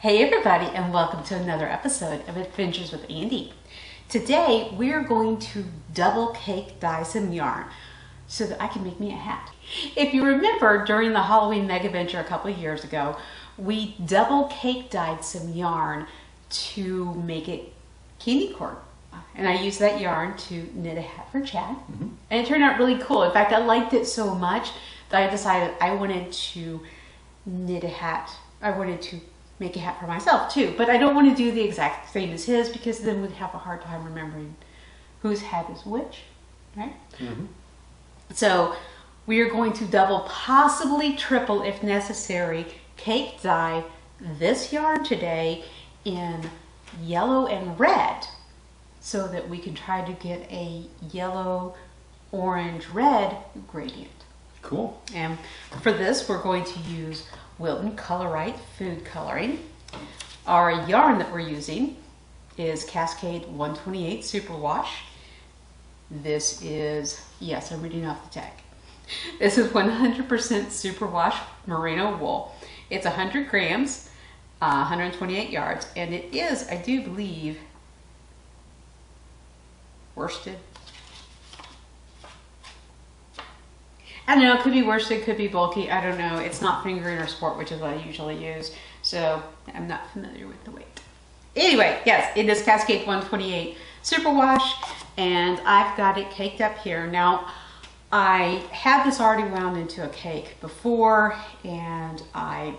Hey everybody, and welcome to another episode of Adventures with Andi. Today we're going to double cake dye some yarn so that I can make me a hat. If you remember, during the Halloween mega venture a couple of years ago, we double cake dyed some yarn to make it candy corn. And I used that yarn to knit a hat for Chad. And it turned out really cool. In fact, I liked it so much that I decided I wanted to knit a hat. I wanted to make a hat for myself too, but I don't want to do the exact same as his because then we'd have a hard time remembering whose hat is which, right? So we are going to double, possibly triple if necessary, cake dye this yarn today in yellow and red so that we can try to get a yellow, orange, red gradient. Cool. And for this, we're going to use Wilton ColorRight food coloring. Our yarn that we're using is Cascade 128 Superwash. This is, yes, I'm reading off the tag. This is 100% Superwash merino wool. It's 100 grams, 128 yards, and it is, I do believe, worsted. I don't know, it could be worsted, could be bulky, I don't know. It's not fingering or sport, which is what I usually use, so I'm not familiar with the weight. Anyway, yes, it is Cascade 128 Superwash, and I've got it caked up here. Now, I had this already wound into a cake before, and I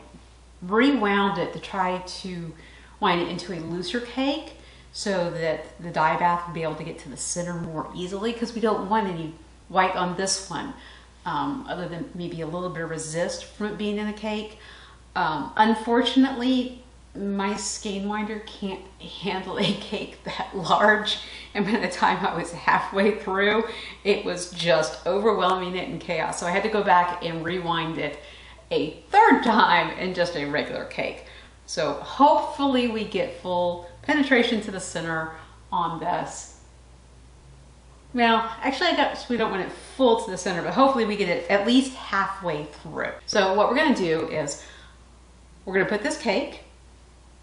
rewound it to try to wind it into a looser cake so that the dye bath would be able to get to the center more easily, because we don't want any white on this one. Other than maybe a little bit of resist from it being in a cake. Unfortunately, my skein winder can't handle a cake that large, and by the time I was halfway through, it was just overwhelming it in chaos. So I had to go back and rewind it a third time in just a regular cake. So hopefully we get full penetration to the center on this. Well, actually, we don't want it full to the center, but hopefully we get it at least halfway through. So what we're going to do is we're going to put this cake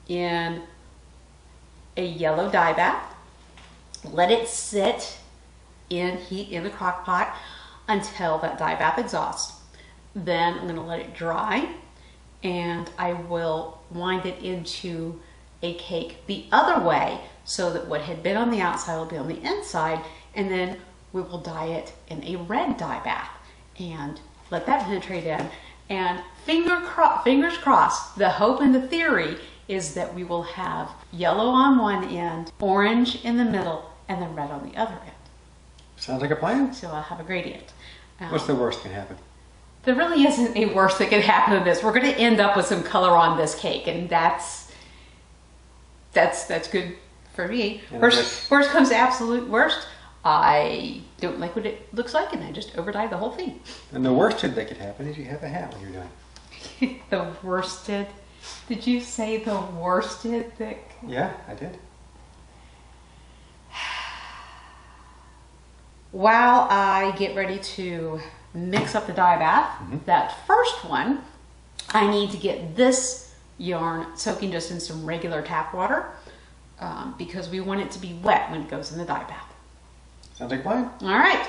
in a yellow dye bath, let it sit in heat in the crock pot until that dye bath exhausts. Then I'm going to let it dry, and I will wind it into a cake the other way so that what had been on the outside will be on the inside. And then we will dye it in a red dye bath and let that penetrate in. And fingers crossed, the hope and the theory is that we will have yellow on one end, orange in the middle, and then red on the other end. Sounds like a plan. So I'll have a gradient. What's the worst that can happen? There really isn't a worst that can happen to this. We're going to end up with some color on this cake, and that's good for me. Worst comes to absolute worst. I don't like what it looks like, and I just over-dyed the whole thing. And the worsted that could happen is you have a hat when you're done. The worsted? Did you say the worsted? Yeah, I did. While I get ready to mix up the dye bath, that first one, I need to get this yarn soaking just in some regular tap water because we want it to be wet when it goes in the dye bath. Sounds like a plan. All right.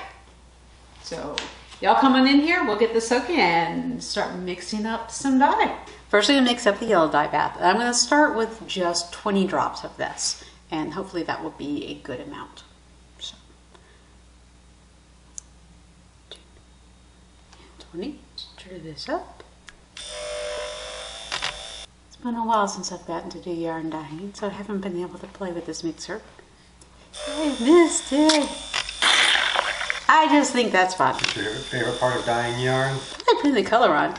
So y'all come on in here. We'll get this soaking and start mixing up some dye. First, I'm going to mix up the yellow dye bath. I'm going to start with just 20 drops of this, and hopefully that will be a good amount. So, 20. Stir this up. It's been a while since I've gotten to do yarn dyeing, so I haven't been able to play with this mixer. I missed it. I just think that's fun. What's your favorite part of dyeing yarn? I put the color on.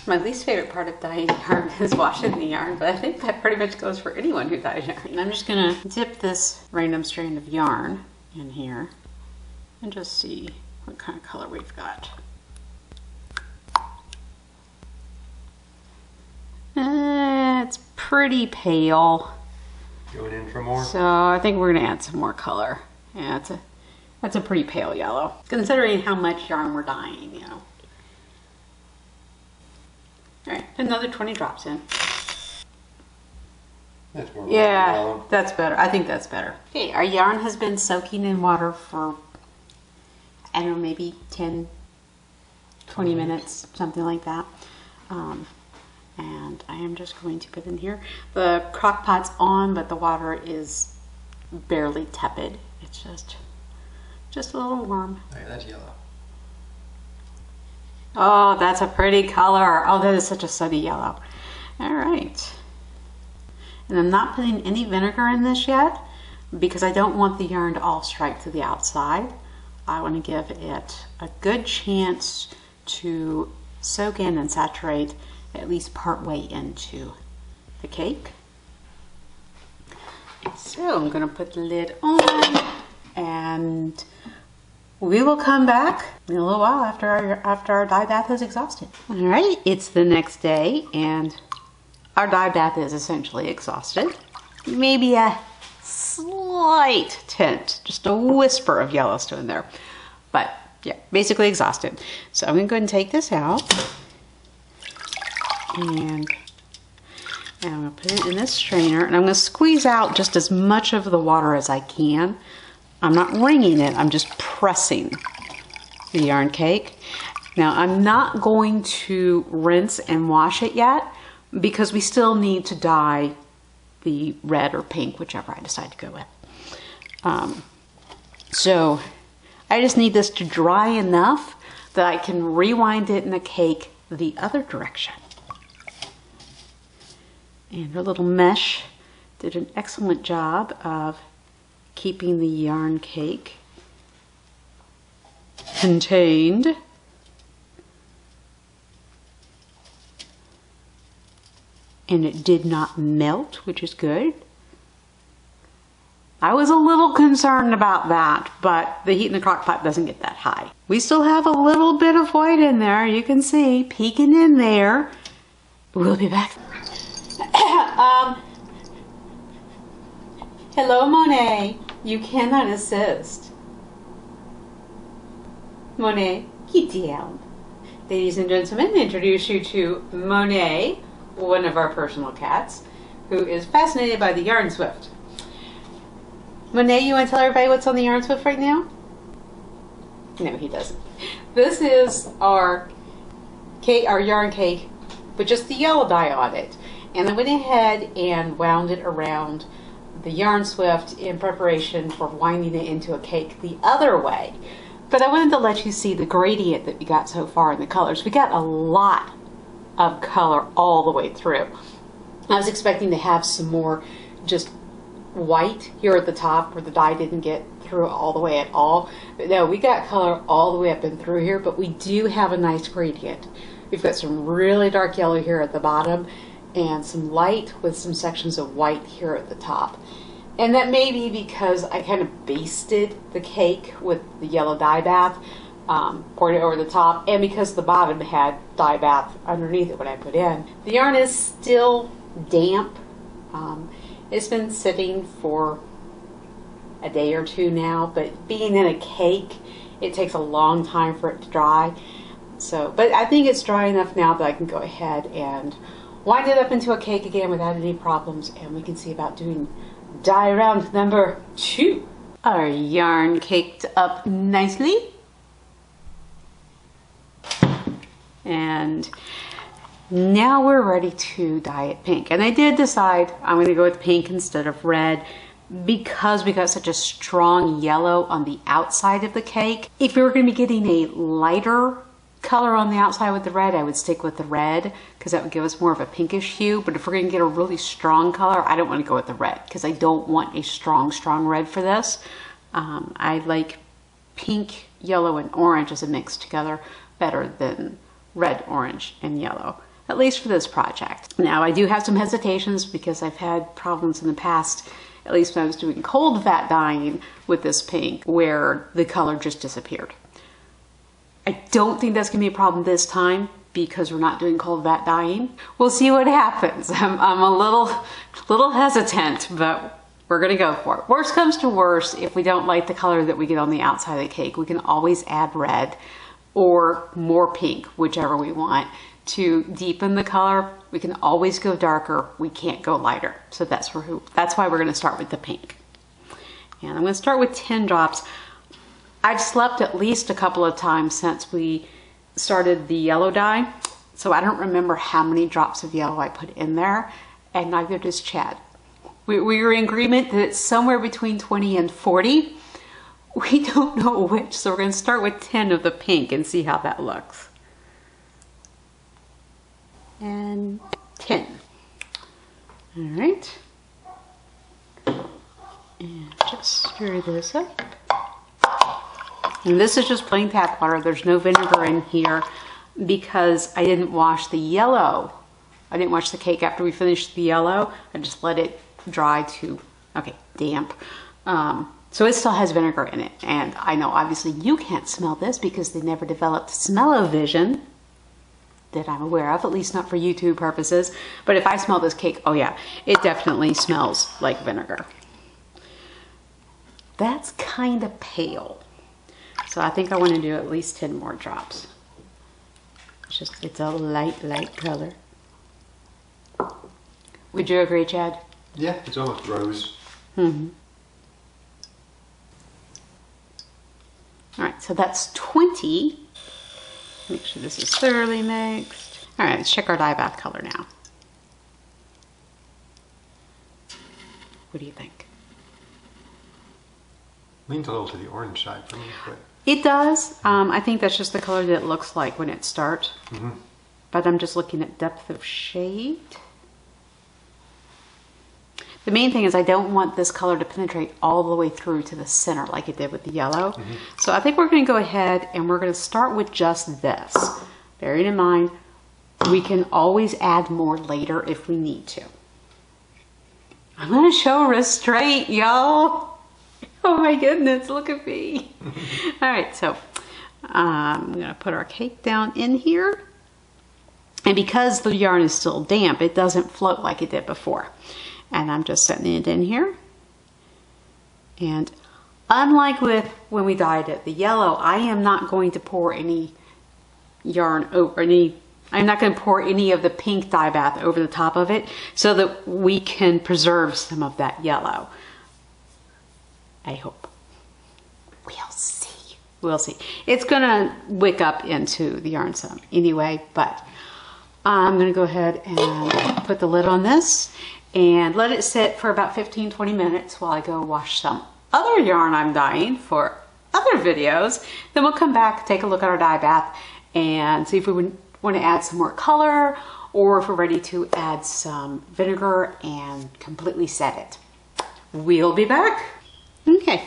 My least favorite part of dyeing yarn is washing the yarn, but I think that pretty much goes for anyone who dyes yarn. And I'm just gonna dip this random strand of yarn in here and just see what kind of color we've got. It's pretty pale. Going in for more? So I think we're gonna add some more color. Yeah, that's a pretty pale yellow, considering how much yarn we're dyeing, you know. All right, another 20 drops in. That's more Yeah, yellow. that's better. I think that's better. Okay, our yarn has been soaking in water for, I don't know, maybe 10, 20 minutes, something like that. And I am just going to put in here. The crock pot's on, but the water is barely tepid. It's just a little warm. Oh, yeah, that's yellow. Oh, that's a pretty color. Oh, that is such a sunny yellow. All right. And I'm not putting any vinegar in this yet because I don't want the yarn to all stripe to the outside. I want to give it a good chance to soak in and saturate at least part way into the cake. So I'm going to put the lid on and we will come back in a little while after our dye bath is exhausted. All right, it's the next day and our dye bath is essentially exhausted. Maybe a slight tint, just a whisper of Yellowstone there. But yeah, basically exhausted. So I'm going to go ahead and take this out. And I'm going to put it in this strainer. And I'm going to squeeze out just as much of the water as I can. I'm not wringing it, I'm just pressing the yarn cake. Now I'm not going to rinse and wash it yet because we still need to dye the red or pink, whichever I decide to go with. So I just need this to dry enough that I can rewind it in the cake the other direction. And her little mesh did an excellent job of keeping the yarn cake contained. And it did not melt, which is good. I was a little concerned about that, but the heat in the crock pot doesn't get that high. We still have a little bit of white in there, you can see, peeking in there. We'll be back. Hello, Monet. You cannot assist. Monet, get down. Ladies and gentlemen, introduce you to Monet, one of our personal cats, who is fascinated by the yarn swift. Monet, you want to tell everybody what's on the yarn swift right now? No, he doesn't. This is our cake, our yarn cake, with just the yellow dye on it. And I went ahead and wound it around the yarn swift in preparation for winding it into a cake the other way. But I wanted to let you see the gradient that we got so far in the colors. We got a lot of color all the way through. I was expecting to have some more just white here at the top where the dye didn't get through all the way at all. But no, we got color all the way up and through here, but we do have a nice gradient. We've got some really dark yellow here at the bottom and some light with some sections of white here at the top. And that may be because I kind of basted the cake with the yellow dye bath, poured it over the top, and because the bottom had dye bath underneath it when I put in. The yarn is still damp. It's been sitting for a day or two now, but being in a cake, it takes a long time for it to dry. So, but I think it's dry enough now that I can go ahead and wind it up into a cake again without any problems, and we can see about doing dye round number 2. Our yarn caked up nicely. And now we're ready to dye it pink. And I did decide I'm going to go with pink instead of red because we got such a strong yellow on the outside of the cake. If we were going to be getting a lighter color on the outside with the red, I would stick with the red because that would give us more of a pinkish hue. But if we're going to get a really strong color, I don't want to go with the red because I don't want a strong red for this. I like pink, yellow, and orange as a mix together better than red, orange, and yellow, at least for this project. Now, I do have some hesitations because I've had problems in the past, at least when I was doing cold vat dyeing with this pink, where the color just disappeared. I don't think that's going to be a problem this time because we're not doing cold vat dyeing. We'll see what happens. I'm a little hesitant, but we're going to go for it. Worst comes to worst, if we don't like the color that we get on the outside of the cake, we can always add red or more pink, whichever we want, to deepen the color, we can always go darker. We can't go lighter. So that's why we're going to start with the pink. And I'm going to start with 10 drops. I've slept at least a couple of times since we started the yellow dye, so I don't remember how many drops of yellow I put in there, and neither does Chad. We were in agreement that it's somewhere between 20 and 40. We don't know which, so we're going to start with 10 of the pink and see how that looks. And 10. All right. And just stir this up. And this is just plain tap water. There's no vinegar in here because I didn't wash the yellow. I didn't wash the cake after we finished the yellow. I just let it dry to, okay, damp. So it still has vinegar in it. And I know obviously you can't smell this because they never developed smell-o-vision that I'm aware of, at least not for YouTube purposes. But if I smell this cake, oh yeah, it definitely smells like vinegar. That's kind of pale. So I think I want to do at least 10 more drops. It's a light color. Would you agree, Chad? Yeah, it's almost rose. Mm-hmm. All right, so that's 20. Make sure this is thoroughly mixed. All right, let's check our dye bath color now. What do you think? Leans a little to the orange side for me, but... It does. I think that's just the color that it looks like when it starts. Mm-hmm. But I'm just looking at depth of shade. The main thing is I don't want this color to penetrate all the way through to the center like it did with the yellow. Mm-hmm. So I think we're going to go ahead and we're going to start with just this. Bearing in mind, we can always add more later if we need to. I'm going to show restraint, y'all. Oh my goodness, look at me. All right, so I'm going to put our cake down in here. And because the yarn is still damp, it doesn't float like it did before. And I'm just setting it in here. And unlike with when we dyed it the yellow, I am not going to pour any yarn over I'm not going to pour any of the pink dye bath over the top of it so that we can preserve some of that yellow. I hope. We'll see. We'll see. It's going to wick up into the yarn some anyway, but I'm going to go ahead and put the lid on this and let it sit for about 15-20 minutes while I go wash some other yarn I'm dyeing for other videos. Then we'll come back, take a look at our dye bath, and see if we want to add some more color or if we're ready to add some vinegar and completely set it. We'll be back. Okay,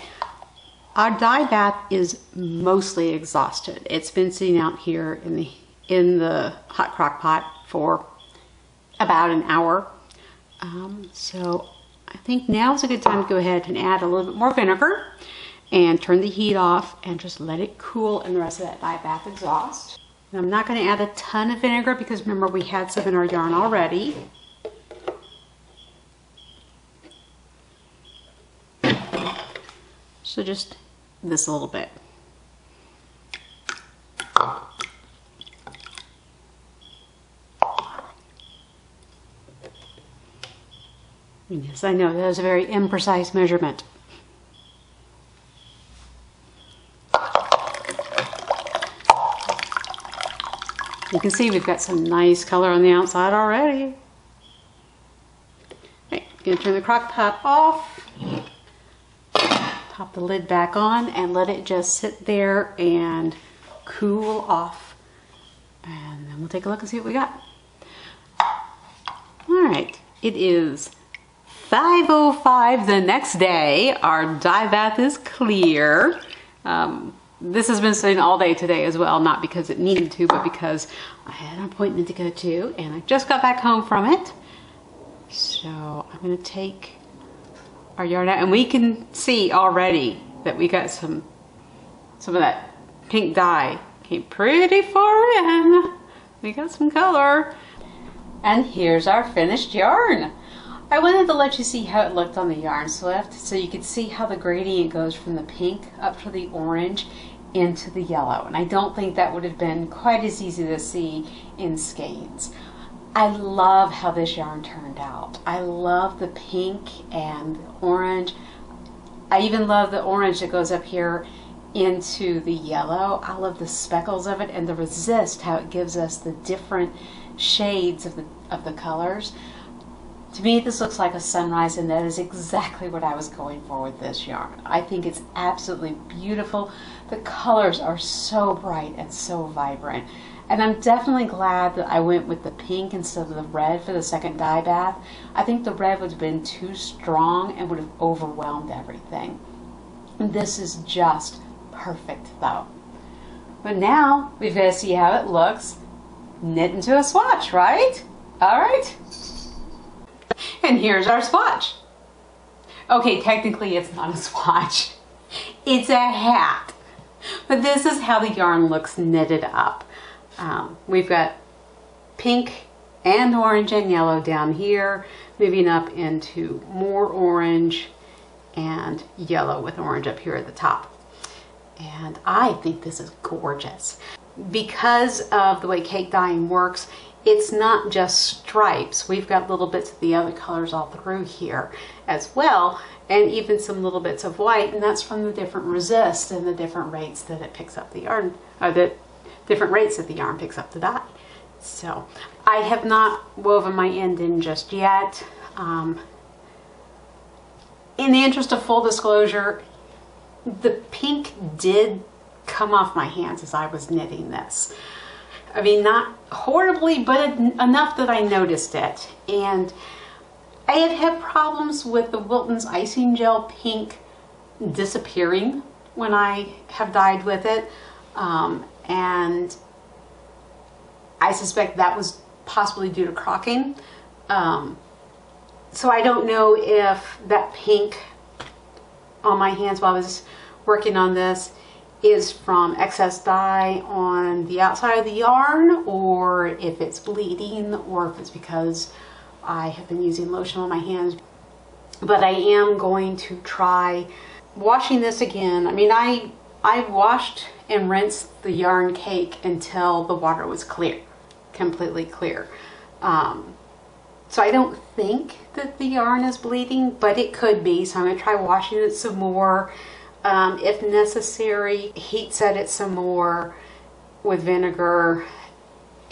our dye bath is mostly exhausted. It's been sitting out here in the hot crock pot for about an hour. So I think now is a good time to go ahead and add a little bit more vinegar and turn the heat off and just let it cool and the rest of that dye bath exhaust. And I'm not going to add a ton of vinegar because remember we had some in our yarn already. So just this a little bit. Yes, I know that was a very imprecise measurement. You can see we've got some nice color on the outside already. Okay, gonna turn the crock pot off. Pop the lid back on and let it just sit there and cool off. And then we'll take a look and see what we got. All right, it is 5:05 the next day. Our dye bath is clear. This has been sitting all day today as well, not because it needed to, but because I had an appointment to go to and I just got back home from it. So I'm gonna take our yarn out and we can see already that we got some of that pink dye came pretty far in. We got some color. And here's our finished yarn. I wanted to let you see how it looked on the Yarn Swift so you could see how the gradient goes from the pink up to the orange into the yellow. And I don't think that would have been quite as easy to see in skeins. I love how this yarn turned out. I love the pink and the orange. I even love the orange that goes up here into the yellow. I love the speckles of it and the resist, how it gives us the different shades of the colors. To me, this looks like a sunrise, and that is exactly what I was going for with this yarn. I think it's absolutely beautiful. The colors are so bright and so vibrant. And I'm definitely glad that I went with the pink instead of the red for the second dye bath. I think the red would have been too strong and would have overwhelmed everything. This is just perfect though. But now we've got to see how it looks knit into a swatch, right? All right. And here's our swatch. Okay, technically it's not a swatch. It's a hat. But this is how the yarn looks knitted up. We've got pink and orange and yellow down here, moving up into more orange and yellow with orange up here at the top. And I think this is gorgeous. Because of the way cake dyeing works, it's not just stripes. We've got little bits of the other colors all through here as well, and even some little bits of white, and that's from the different resist and the different rates that it picks up the yarn, or the different rates that the yarn picks up the dye. So I have not woven my end in just yet. In the interest of full disclosure, the pink did come off my hands as I was knitting this. I mean, not horribly, but enough that I noticed it. And I had had problems with the Wilton's icing gel pink disappearing when I have dyed with it. And I suspect that was possibly due to crocking. So I don't know if that pink on my hands while I was working on this is from excess dye on the outside of the yarn, or if it's bleeding, or if it's because I have been using lotion on my hands. But I am going to try washing this again. I mean, I washed and rinsed the yarn cake until the water was clear, completely clear. So I don't think that the yarn is bleeding, but it could be. So I'm going to try washing it some more. If necessary, heat set it some more with vinegar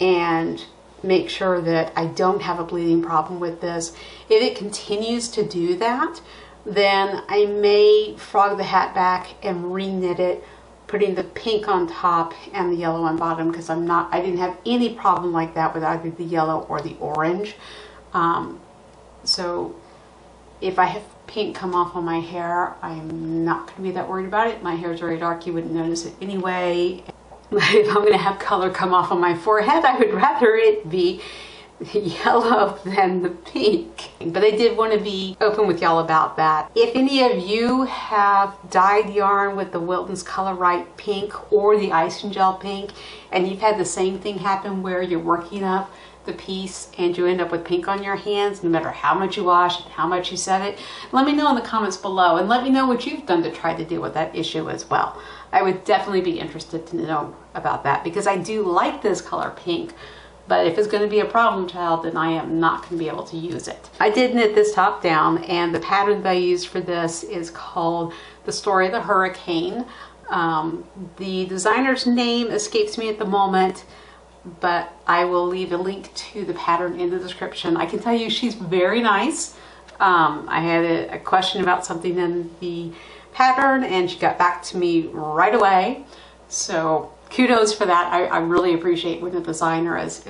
and make sure that I don't have a bleeding problem with this. If it continues to do that, then I may frog the hat back and re-knit it, putting the pink on top and the yellow on bottom, because I didn't have any problem like that with either the yellow or the orange. So if I have pink come off on my hair, I'm not going to be that worried about it. My hair is very dark, you wouldn't notice it anyway. If I'm going to have color come off on my forehead, I would rather it be yellow than the pink. But I did want to be open with y'all about that. If any of you have dyed yarn with the Wilton's ColorRight Pink or the icing gel pink, and you've had the same thing happen where you're working up the piece and you end up with pink on your hands, no matter how much you wash and how much you set it, let me know in the comments below, and let me know what you've done to try to deal with that issue as well. I would definitely be interested to know about that, because I do like this color pink, but if it's going to be a problem child, then I am not going to be able to use it. I did knit this top down, and the pattern that I used for this is called The Story of the Hurricane. The designer's name escapes me at the moment, but I will leave a link to the pattern in the description. I can tell you she's very nice. I had a question about something in the pattern and she got back to me right away. So kudos for that. I really appreciate when the designer is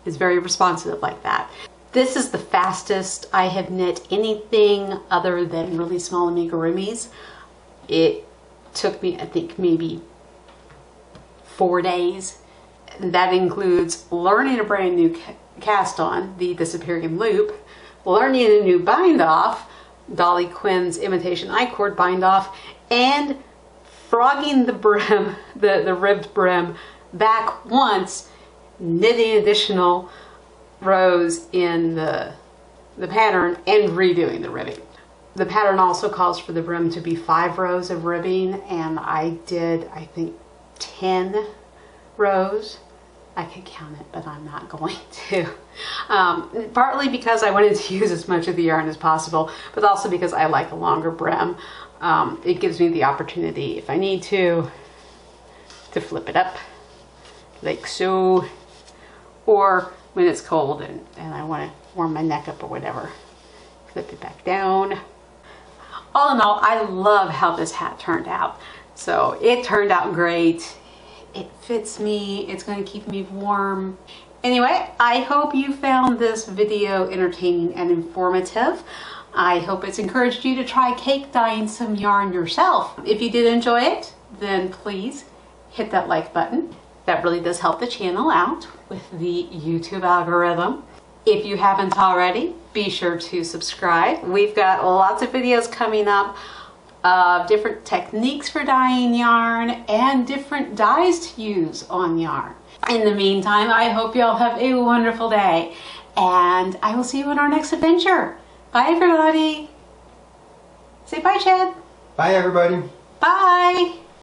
very responsive like that. This is the fastest I have knit anything other than really small amigurumis. It took me, I think, maybe 4 days. That includes learning a brand new cast on, the disappearing loop, learning a new bind off, Dolly Quinn's imitation I-cord bind off, and frogging the brim, the ribbed brim back once, knitting additional rows in the pattern, and redoing the ribbing. The pattern also calls for the brim to be 5 rows of ribbing, and I did, I think, 10 rows. I could count it, but I'm not going to. Partly because I wanted to use as much of the yarn as possible, but also because I like a longer brim. It gives me the opportunity, if I need to flip it up like so, or when it's cold and I want to warm my neck up or whatever, flip it back down. All in all, I love how this hat turned out. So it turned out great. It fits me. It's going to keep me warm. Anyway, I hope you found this video entertaining and informative. I hope it's encouraged you to try cake dyeing some yarn yourself. If you did enjoy it, then please hit that like button. That really does help the channel out with the YouTube algorithm. If you haven't already, be sure to subscribe. We've got lots of videos coming up of different techniques for dyeing yarn and different dyes to use on yarn. In the meantime, I hope you all have a wonderful day, and I will see you on our next adventure. Bye, everybody. Say bye, Chad. Bye, everybody. Bye.